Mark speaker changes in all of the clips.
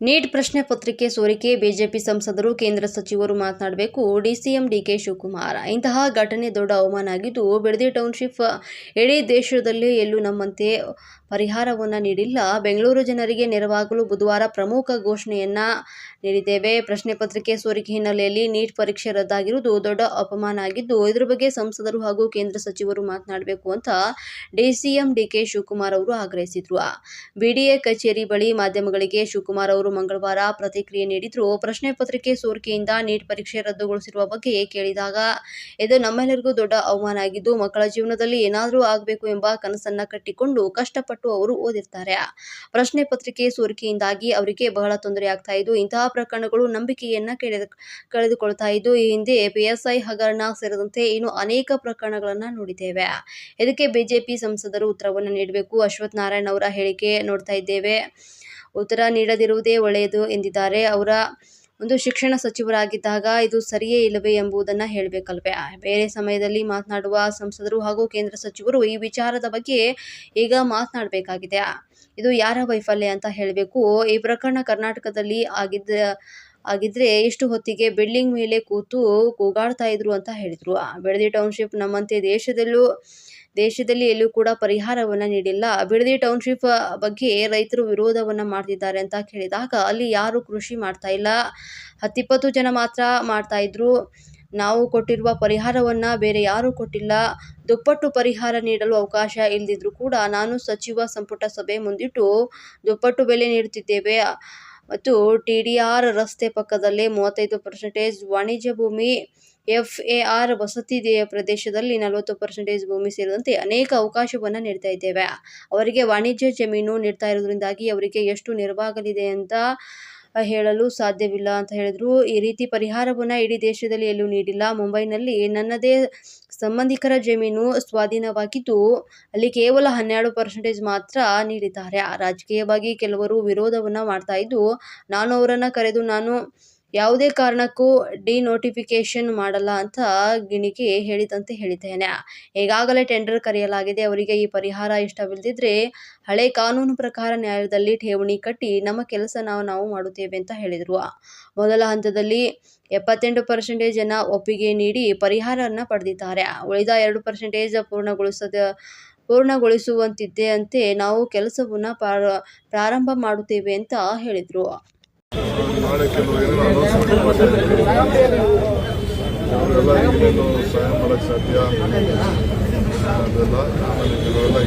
Speaker 1: Neat ಪ್ರಶ್ನೆ ಪತ್ರಿಕೆ ಸೋರಿಕೆ ಬಿಜೆಪಿ ಸಂಸದರು ಕೇಂದ್ರ ಸಚಿವರು ಮಾತನಾಡಬೇಕು. ಡಿಸಿಎಂ ಡಿಕೆ ಶಿವಕುಮಾರ್. ಇಂತಹ ಘಟನೆ ದೊಡ್ಡ ಅವಮಾನ ಆಗಿದ್ದು, ಬಿಡದಿ ಟೌನ್ಶಿಪ್ ಇಡೀ ದೇಶದಲ್ಲೇ ಎಲ್ಲೂ ನಮ್ಮಂತೆ ಪರಿಹಾರವನ್ನು ನೀಡಿಲ್ಲ. ಬೆಂಗಳೂರು ಜನರಿಗೆ ನೆರವಾಗಲು ಬುಧವಾರ ಪ್ರಮುಖ ಘೋಷಣೆಯನ್ನ ನೀಡಿದ್ದೇವೆ. ಪ್ರಶ್ನೆ ಪತ್ರಿಕೆ ಸೋರಿಕೆ ಹಿನ್ನೆಲೆಯಲ್ಲಿ ನೀಟ್ ಪರೀಕ್ಷೆ ರದ್ದಾಗಿರುವುದು ದೊಡ್ಡ ಅಪಮಾನ ಆಗಿದ್ದು, ಇದರ ಬಗ್ಗೆ ಸಂಸದರು ಹಾಗೂ ಕೇಂದ್ರ ಸಚಿವರು ಮಾತನಾಡಬೇಕು ಅಂತ ಡಿಸಿಎಂ ಡಿಕೆ ಶಿವಕುಮಾರ್ ಅವರು ಆಗ್ರಹಿಸಿದ್ರು. ಬಿಡಿಎ ಕಚೇರಿ ಬಳಿ ಮಾಧ್ಯಮಗಳಿಗೆ ಶಿವಕುಮಾರ್ ಅವರು ಮಂಗಳವಾರ ಪ್ರತಿಕ್ರಿಯೆ ನೀಡಿದ್ರು. ಪ್ರಶ್ನೆ ಪತ್ರಿಕೆ ಸೋರಿಕೆಯಿಂದ ನೀಟ್ ಪರೀಕ್ಷೆ ರದ್ದುಗೊಳಿಸಿರುವ ಬಗ್ಗೆ ಕೇಳಿದಾಗ ಇದು ನಮ್ಮೆಲ್ಲರಿಗೂ ದೊಡ್ಡ ಅವಮಾನ ಆಗಿದ್ದು, ಮಕ್ಕಳ ಜೀವನದಲ್ಲಿ ಏನಾದರೂ ಆಗಬೇಕು ಎಂಬ ಕನಸನ್ನ ಕಟ್ಟಿಕೊಂಡು ಕಷ್ಟಪಟ್ಟು ಅವರು ಓದಿರ್ತಾರೆ. ಪ್ರಶ್ನೆ ಪತ್ರಿಕೆ ಸೋರಿಕೆಯಿಂದಾಗಿ ಅವರಿಗೆ ಬಹಳ ತೊಂದರೆ ಆಗ್ತಾ ಇದ್ದು, ಇಂತಹ ಪ್ರಕರಣಗಳು ನಂಬಿಕೆಯನ್ನ ಕಳೆದುಕೊಳ್ತಾ ಇದ್ದು, ಈ ಹಿಂದೆ PSI ಹಗರಣ ಸೇರಿದಂತೆ ಇನ್ನು ಅನೇಕ ಪ್ರಕರಣಗಳನ್ನ ನೋಡಿದ್ದೇವೆ. ಇದಕ್ಕೆ ಬಿಜೆಪಿ ಸಂಸದರು ಉತ್ತರವನ್ನು ನೀಡಬೇಕು. ಅಶ್ವಥ್ ನಾರಾಯಣ್ ಅವರ ಹೇಳಿಕೆ ನೋಡ್ತಾ ಇದ್ದೇವೆ. ಉತ್ತರ ನೀಡದಿರುವುದೇ ಒಳ್ಳೆಯದು ಎಂದಿದ್ದಾರೆ. ಅವರ ಒಂದು ಶಿಕ್ಷಣ ಸಚಿವರಾಗಿದ್ದಾಗ ಇದು ಸರಿಯೇ ಇಲ್ಲವೇ ಎಂಬುದನ್ನು ಹೇಳಬೇಕಲ್ವೇ? ಬೇರೆ ಸಮಯದಲ್ಲಿ ಮಾತನಾಡುವ ಸಂಸದರು ಹಾಗೂ ಕೇಂದ್ರ ಸಚಿವರು ಈ ವಿಚಾರದ ಬಗ್ಗೆ ಈಗ ಮಾತನಾಡಬೇಕಾಗಿದೆ. ಇದು ಯಾರ ವೈಫಲ್ಯ ಅಂತ ಹೇಳಬೇಕು. ಈ ಪ್ರಕರಣ ಕರ್ನಾಟಕದಲ್ಲಿ ಆಗಿದ್ರೆ ಇಷ್ಟು ಹೊತ್ತಿಗೆ ಬಿಲ್ಡಿಂಗ್ ಮೇಲೆ ಕೂತು ಕೂಗಾಡ್ತಾ ಇದ್ರು ಅಂತ ಹೇಳಿದ್ರು. ಬಿಡದಿ ಟೌನ್ಶಿಪ್ ನಮ್ಮಂತೆ ದೇಶದಲ್ಲಿ ಎಲ್ಲೂ ಕೂಡ ಪರಿಹಾರವನ್ನ ನೀಡಿಲ್ಲ. ಬಿಡದಿ ಟೌನ್ಶಿಪ್ ಬಗ್ಗೆ ರೈತರು ವಿರೋಧವನ್ನ ಮಾಡ್ತಿದ್ದಾರೆ ಅಂತ ಕೇಳಿದಾಗ ಅಲ್ಲಿ ಯಾರು ಕೃಷಿ ಮಾಡ್ತಾ ಇಲ್ಲ, 10-20 ಜನ ಮಾತ್ರ ಮಾಡ್ತಾ ಇದ್ರು. ನಾವು ಕೊಟ್ಟಿರುವ ಪರಿಹಾರವನ್ನ ಬೇರೆ ಯಾರೂ ಕೊಟ್ಟಿಲ್ಲ. ದುಪ್ಪಟ್ಟು ಪರಿಹಾರ ನೀಡಲು ಅವಕಾಶ ಇಲ್ಲದಿದ್ರು ಕೂಡ ನಾನು ಸಚಿವ ಸಂಪುಟ ಸಭೆ ಮುಂದಿಟ್ಟು ದುಪ್ಪಟ್ಟು ಬೆಲೆ ನೀಡುತ್ತಿದ್ದೇವೆ. ಮತ್ತು TDR ರಸ್ತೆ ಪಕ್ಕದಲ್ಲೇ 35% ವಾಣಿಜ್ಯ ಭೂಮಿ, FAR ವಸತಿ ಪ್ರದೇಶದಲ್ಲಿ 40% ಭೂಮಿ ಸೇರಿದಂತೆ ಅನೇಕ ಅವಕಾಶವನ್ನು ನೀಡ್ತಾ ಇದ್ದೇವೆ. ಅವರಿಗೆ ವಾಣಿಜ್ಯ ಜಮೀನು ನೀಡ್ತಾ ಇರೋದ್ರಿಂದಾಗಿ ಅವರಿಗೆ ಎಷ್ಟು ನೆರವಾಗಲಿದೆ ಅಂತ ಹೇಳಲು ಸಾಧ್ಯವಿಲ್ಲ ಅಂತ ಹೇಳಿದ್ರು. ಈ ರೀತಿ ಪರಿಹಾರವನ್ನು ಇಡೀ ದೇಶದಲ್ಲಿ ಎಲ್ಲೂ ನೀಡಿಲ್ಲ. ಮುಂಬೈನಲ್ಲಿ ನನ್ನದೇ ಸಂಬಂಧಿಕರ ಜಮೀನು ಸ್ವಾಧೀನವಾಗಿದ್ದು ಅಲ್ಲಿ ಕೇವಲ 12% ಮಾತ್ರ ನೀಡಿದ್ದಾರೆ. ರಾಜಕೀಯವಾಗಿ ಕೆಲವರು ವಿರೋಧವನ್ನ ಮಾಡ್ತಾ ಇದ್ದು, ನಾನು ಅವರನ್ನ ಕರೆದು ನಾನು ಯಾವುದೇ ಕಾರಣಕ್ಕೂ ಡಿನೋಟಿಫಿಕೇಶನ್ ಮಾಡಲ್ಲ ಅಂತ ಗಿಣಿಗೆ ಹೇಳಿದಂತೆ ಹೇಳಿದ್ದೇನೆ. ಈಗಾಗಲೇ ಟೆಂಡರ್ ಕರೆಯಲಾಗಿದೆ. ಅವರಿಗೆ ಈ ಪರಿಹಾರ ಇಷ್ಟವಿಲ್ಲದಿದ್ರೆ ಹಳೆ ಕಾನೂನು ಪ್ರಕಾರ ನ್ಯಾಯಾಲಯದಲ್ಲಿ ಠೇವಣಿ ಕಟ್ಟಿ ನಮ್ಮ ಕೆಲಸ ನಾವು ಮಾಡುತ್ತೇವೆ ಅಂತ ಹೇಳಿದರು. ಮೊದಲ ಹಂತದಲ್ಲಿ 78% ಜನ ಒಪ್ಪಿಗೆ ನೀಡಿ ಪರಿಹಾರವನ್ನು ಪಡೆದಿದ್ದಾರೆ. ಉಳಿದ 2% ಪೂರ್ಣಗೊಳಿಸುವಂತಿದೆ ಅಂತೆ ನಾವು ಕೆಲಸವನ್ನು ಪ್ರಾರಂಭ ಮಾಡುತ್ತೇವೆ ಅಂತ ಹೇಳಿದರು.
Speaker 2: ನಾಳೆ ಕೆಲವು ಏನೋ ಅನೌನ್ಸ್ಮೆಂಟ್ ಮಾಡಿದ್ದಾರೆ, ಅವರೆಲ್ಲ ಏನೇನು ಸಹಾಯ ಮಾಡೋಕ್ಕೆ ಸಾಧ್ಯ ಅದೆಲ್ಲ. ಆಮೇಲೆ ಕೆಲವೆಲ್ಲ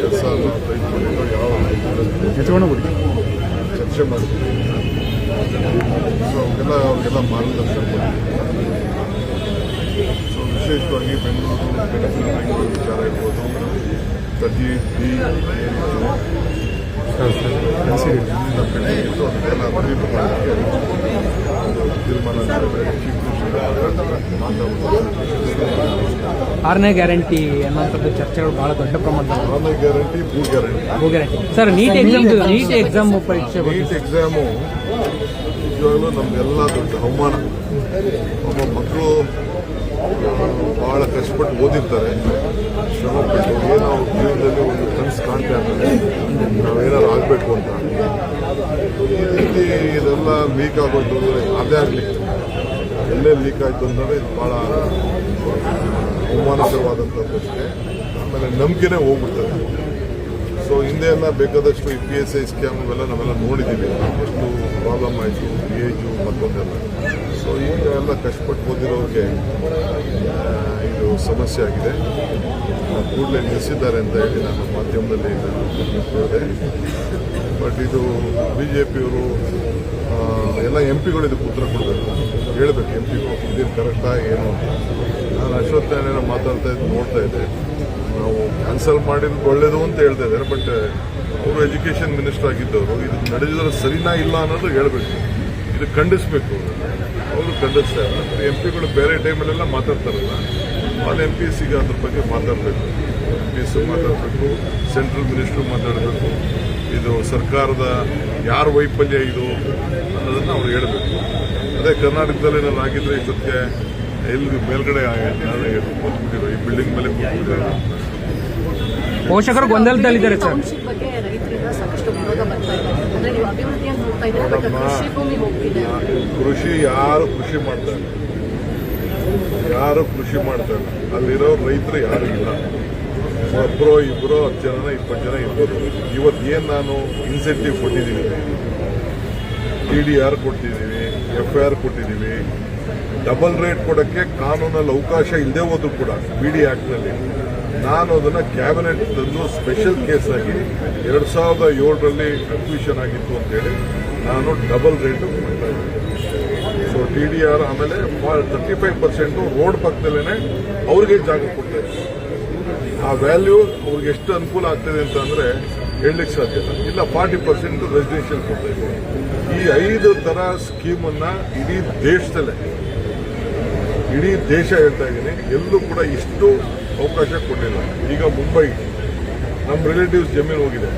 Speaker 2: ಕೆಲಸ ಕೈಗೊಂಡಿರೋ ಯಾವ ಚರ್ಚೆ ಮಾಡಿದ್ವಿ. ಸೊ ಅವ್ರಿಗೆಲ್ಲ ಮಾರ್ಗದರ್ಶನ ಕೊಟ್ಟಿದ್ದೀವಿ. ಸೊ ವಿಶೇಷವಾಗಿ ಬೆಂಗಳೂರು ವಿಚಾರ ಇರ್ಬೋದು, 30D
Speaker 3: ಆರನೇ ಗ್ಯಾರಂಟಿ ಅನ್ನೋಂಥದ್ದು ಚರ್ಚೆಗಳು ಬಹಳ ದೊಡ್ಡ ಪ್ರಮಾಣದಲ್ಲಿ.
Speaker 2: 6ನೇ ಗ್ಯಾರಂಟಿ, ಭೂ ಗ್ಯಾರಂಟಿ
Speaker 3: ಸರ್, ನೀಟ್ ಎಕ್ಸಾಮ್ ಪರೀಕ್ಷೆ,
Speaker 2: ನೀಟ್ ಎಕ್ಸಾಮು ನಿಜವಾಗ್ಲೂ ನಮಗೆಲ್ಲ ದೊಡ್ಡ ಅವಮಾನ. ಒಬ್ಬ ಮಕ್ಕಳು ಭಾಳ ಕಷ್ಟಪಟ್ಟು ಓದಿರ್ತಾರೆ, ಶ್ರಮಪಟ್ಟು ಏನೋ ಅವ್ರ ಜೀವನದಲ್ಲಿ ಒಂದು ಕನಸು ಕಾಣ್ತಾ ಇರ್ತಾರೆ, ನಾವೇನಾದ್ರು ಆಗಬೇಕು ಅಂತ. ಈ ರೀತಿ ಇದೆಲ್ಲ ಲೀಕ್ ಆಗೋಯ್ತು ಅಂದರೆ ಅದೇ ಆಗಲಿ, ಎಲ್ಲೇ ಲೀಕ್ ಆಯಿತು ಅಂದರೆ ಇದು ಭಾಳ ಅವಮಾನಕರವಾದಂಥ ಪ್ರಶ್ನೆ. ಆಮೇಲೆ ನಂಬಿಕೆನೇ ಹೋಗ್ಬಿಡ್ತದೆ. ಸೊ ಹಿಂದೆ ಎಲ್ಲ ಬೇಕಾದಷ್ಟು ಈ PSI ಸ್ಕ್ಯಾಮ್ ಇವೆಲ್ಲ ನಾವೆಲ್ಲ ನೋಡಿದ್ದೀವಿ, ಎಷ್ಟು ಪ್ರಾಬ್ಲಮ್ ಆಯಿತು, ಏಜು ಮತ್ತೊಂದೆಲ್ಲ. ಸೊ ಈಗ ಎಲ್ಲ ಕಷ್ಟಪಟ್ಟು ಓದಿರೋರಿಗೆ ಇದು ಸಮಸ್ಯೆ ಆಗಿದೆ. ಕೂಡಲೇ ನಿಲ್ಲಿಸಿದ್ದಾರೆ ಅಂತ ಹೇಳಿ ನಾನು ಮಾಧ್ಯಮದಲ್ಲಿ ನೋಡಿದೆ. ಬಟ್ ಇದು BJPಯವರು ಎಲ್ಲ MP ಇದಕ್ಕೆ ಉತ್ತರ ಕೊಡಬೇಕು, ಹೇಳಬೇಕು MP ಇದೇನು ಕರೆಕ್ಟಾ ಏನು. ನಾನು ಅಶ್ವಥ್ ನಾರಾಯಣ ಮಾತಾಡ್ತಾ ಇದ್ದು ನೋಡ್ತಾ ಇದ್ದೆ, ನಾವು ಕ್ಯಾನ್ಸಲ್ ಮಾಡಿರೋದು ಒಳ್ಳೇದು ಅಂತ ಹೇಳ್ತಾ ಇದ್ದಾರೆ. ಬಟ್ ಅವರು ಎಜುಕೇಷನ್ ಮಿನಿಸ್ಟರ್ ಆಗಿದ್ದವರು ಇದು ನಡೆದಿದ್ರೆ ಸರಿನಾ ಇಲ್ಲ ಅನ್ನೋದು ಹೇಳಬೇಕು, ಇದು ಖಂಡಿಸಬೇಕು. ಅವರು ಖಂಡಿಸ್ತಾ ಇದ್ದಾರೆ. MP ಬೇರೆ ಟೈಮಲ್ಲೆಲ್ಲ ಮಾತಾಡ್ತಾರಲ್ಲ, ಅಲ್ಲಿ MPSಸಿಗೆ ಅದ್ರ ಬಗ್ಗೆ ಮಾತಾಡಬೇಕು, MPS ಮಾತಾಡಬೇಕು, ಸೆಂಟ್ರಲ್ ಮಿನಿಸ್ಟ್ರು ಮಾತಾಡಬೇಕು. ಇದು ಸರ್ಕಾರದ ಯಾರ ವೈಫಲ್ಯ ಇದು ಅನ್ನೋದನ್ನು ಅವ್ರು ಹೇಳಬೇಕು. ಅದೇ ಕರ್ನಾಟಕದಲ್ಲಿ ನಾನು ಆಗಿದ್ರೆ ಇಷ್ಟೊತ್ತಿಗೆ ಎಲ್ಲಿ ಮೇಲ್ಗಡೆ ಕೂತ್ಬಿಟ್ಟಿರೋ, ಈ ಬಿಲ್ಡಿಂಗ್ ಮೇಲೆ ಕೂತ್ಬಿಟ್ಟಿರೋ.
Speaker 3: ಪೋಷಕರು ಗೊಂದಲದಲ್ಲಿದ್ದಾರೆ ಸರ್.
Speaker 4: ಬಗ್ಗೆ ರೈತರಿಂದ ಸಾಕಷ್ಟು ವಿರೋಧ ಬರ್ತಾ ಇದೆ. ಹೋಗ್ತಾ ಇದೆ, ಬಟ್ ಕೃಷಿ ಭೂಮಿ ಹೋಗ್ತಿದೆ.
Speaker 2: ಕೃಷಿ ಯಾರು ಕೃಷಿ ಮಾಡ್ತಾರೆ, ಯಾರು ಕೃಷಿ ಮಾಡ್ತಾರೆ, ಅಲ್ಲಿರೋ ರೈತರು ಯಾರು ಇಲ್ಲ. ಒಬ್ಬರೋ ಇಬ್ಬರೋ 10 ಜನ 20 ಜನ ಇರ್ಬೋದು. ಇವತ್ತು ಏನು ನಾನು ಇನ್ಸೆಂಟಿವ್ ಕೊಟ್ಟಿದ್ದೀವಿ, TDR ಕೊಟ್ಟಿದ್ದೀವಿ, FIR ಕೊಟ್ಟಿದ್ದೀವಿ. ಡಬಲ್ ರೇಟ್ ಕೊಡೋಕ್ಕೆ ಕಾನೂನಲ್ಲಿ ಅವಕಾಶ ಇಲ್ಲದೆ ಹೋದ್ರು ಕೂಡ BD ಆ್ಯಕ್ಟ್ನಲ್ಲಿ ನಾನು ಅದನ್ನು ಕ್ಯಾಬಿನೆಟ್ ತಂದು ಸ್ಪೆಷಲ್ ಕೇಸ್ ಆಗಿ 2007ರಲ್ಲಿ ಅಡ್ಮಿಷನ್ ಆಗಿತ್ತು ಅಂತೇಳಿ ನಾನು ಡಬಲ್ ರೇಟು ಮಾಡ್ತಾ ಇದ್ದೀನಿ. ಸೊ TDR ಆಮೇಲೆ 35% ರೋಡ್ ಪಕ್ಕದಲ್ಲೇ ಅವ್ರಿಗೆ ಜಾಗ ಕೊಡ್ತಾ ಇದ್ದೀನಿ. ಆ ವ್ಯಾಲ್ಯೂ ಅವ್ರಿಗೆ ಎಷ್ಟು ಅನುಕೂಲ ಆಗ್ತದೆ ಅಂತ ಅಂದರೆ ಹೇಳಲಿಕ್ಕೆ ಸಾಧ್ಯ ಇಲ್ಲ. 40% ರೆಸಿಡೆನ್ಷಿಯಲ್ ಕೊಡ್ತಾ ಇದ್ದೀನಿ. ಈ 5 ಥರ ಸ್ಕೀಮನ್ನು ಇಡೀ ದೇಶ ಹೇಳ್ತಾ ಇದ್ದೀನಿ, ಎಲ್ಲೂ ಕೂಡ ಇಷ್ಟು ಅವಕಾಶ ಕೊಟ್ಟಿಲ್ಲ. ಈಗ ಮುಂಬೈ ನಮ್ಮ ರಿಲೇಟಿವ್ಸ್ ಜಮೀನು ಹೋಗಿದೆ,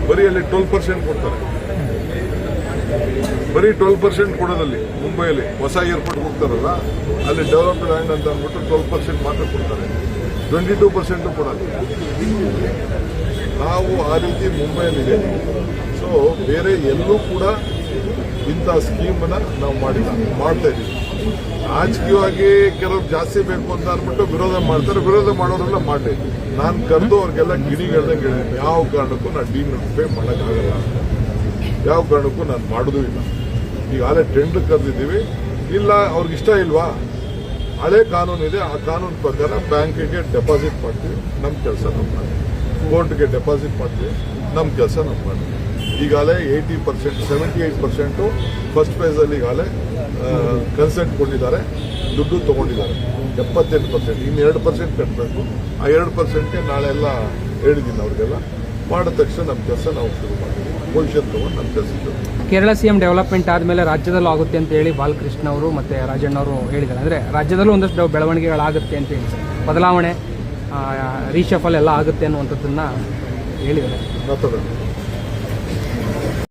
Speaker 2: ಬರೀ ಅಲ್ಲಿ 12% ಕೊಡ್ತಾರೆ. ಬರೀ 12% ಕೊಡೋದಲ್ಲಿ ಮುಂಬೈಯಲ್ಲಿ ಹೊಸ ಏರ್ಪೋರ್ಟ್ ಹೋಗ್ತಾರಲ್ಲ, ಅಲ್ಲಿ ಡೆವಲಪ್ಡ್ ಲ್ಯಾಂಡ್ ಅಂತ ಅಂದ್ಬಿಟ್ಟು 12% ಮಾತ್ರ ಕೊಡ್ತಾರೆ, 22% ಕೊಡೋದು. ನಾವು ಆ ರೀತಿ ಮುಂಬೈಯಲ್ಲಿದೆ. ಸೊ ಬೇರೆ ಎಲ್ಲೂ ಕೂಡ ಇಂಥ ಸ್ಕೀಮನ್ನು ನಾವು ಮಾಡಿಲ್ಲ, ಮಾಡ್ತಾ ಇದ್ದೀವಿ. ರಾಜಕೀಯವಾಗಿ ಕೆಲವರು ಜಾಸ್ತಿ ಬೇಕು ಅಂತ ಅಂದ್ಬಿಟ್ಟು ವಿರೋಧ ಮಾಡ್ತಾರೆ. ವಿರೋಧ ಮಾಡೋರೆಲ್ಲ ಮಾಡಲಿ. ನಾನು ಕರೆದು ಅವ್ರಿಗೆಲ್ಲ ಗಿಣಿಗಳ್ದಂಗೆ ಹೇಳಿದ್ದೀನಿ, ಯಾವ ಕಾರಣಕ್ಕೂ ನಾನು ಡಿನೋಟಿಫೈ ಮಾಡೋಕ್ಕಾಗಲ್ಲ, ಯಾವ ಕಾರಣಕ್ಕೂ ನಾನು ಮಾಡೋದೂ ಇಲ್ಲ. ಈಗಾಗಲೇ ಟೆಂಡರ್ ಕರೆದಿದ್ದೀವಿ. ಇಲ್ಲ ಅವ್ರಿಗೆ ಇಷ್ಟ ಇಲ್ವಾ, ಹಳೆ ಕಾನೂನಿದೆ, ಆ ಕಾನೂನು ಪ್ರಕಾರ ಬ್ಯಾಂಕಿಗೆ ಡೆಪಾಸಿಟ್ ಮಾಡ್ತೀವಿ, ನಮ್ಮ ಕೆಲಸ ನಾವು ಮಾಡ್ತೀವಿ. ಕೋರ್ಟ್ಗೆ ಡೆಪಾಸಿಟ್ ಮಾಡ್ತೀವಿ, ನಮ್ಮ ಕೆಲಸ ನಾವು ಮಾಡ್ತೀವಿ. ಈಗಾಗಲೇ 80%, 78% ಫಸ್ಟ್ ಫೇಸಲ್ಲಿ ಈಗಾಗಲೇ ಕನ್ಸೆಂಟ್ ಕೊಟ್ಟಿದ್ದಾರೆ, ದುಡ್ಡು ತೊಗೊಂಡಿದ್ದಾರೆ. 78%, ಇನ್ನು 2% ಕಟ್ಟಬೇಕು. ಆ 2%ಗೆ ನಾಳೆ ಎಲ್ಲ ಹೇಳಿದ್ದೀನಿ ಅವ್ರಿಗೆಲ್ಲ. ಮಾಡಿದ ತಕ್ಷಣ ನಮ್ಮ ಕೆಲಸ ನಾವು ಶುರು ಮಾಡ್ತೀವಿ. ಪೊಸಿಷನ್ ತೊಗೊಂಡು ನಮ್ಮ ಕೆಲಸ ಶುರು ಮಾಡ್ತೀವಿ.
Speaker 3: ಕೇರಳ CM ಡೆವಲಪ್ಮೆಂಟ್ ಆದಮೇಲೆ ರಾಜ್ಯದಲ್ಲೂ ಆಗುತ್ತೆ ಅಂತ ಹೇಳಿ ಬಾಲಕೃಷ್ಣ ಅವರು ಮತ್ತು ರಾಜಣ್ಣ ಅವರು ಹೇಳಿದ್ದಾರೆ. ಅಂದರೆ ರಾಜ್ಯದಲ್ಲೂ ಒಂದಷ್ಟು ಬೆಳವಣಿಗೆಗಳಾಗುತ್ತೆ ಅಂತ ಹೇಳಿ, ಬದಲಾವಣೆ ರೀಶಫಲ್ ಎಲ್ಲ ಆಗುತ್ತೆ ಅನ್ನುವಂಥದ್ದನ್ನು ಹೇಳಿದ್ದಾರೆ.
Speaker 2: ಮಾತಾಡೋಣ.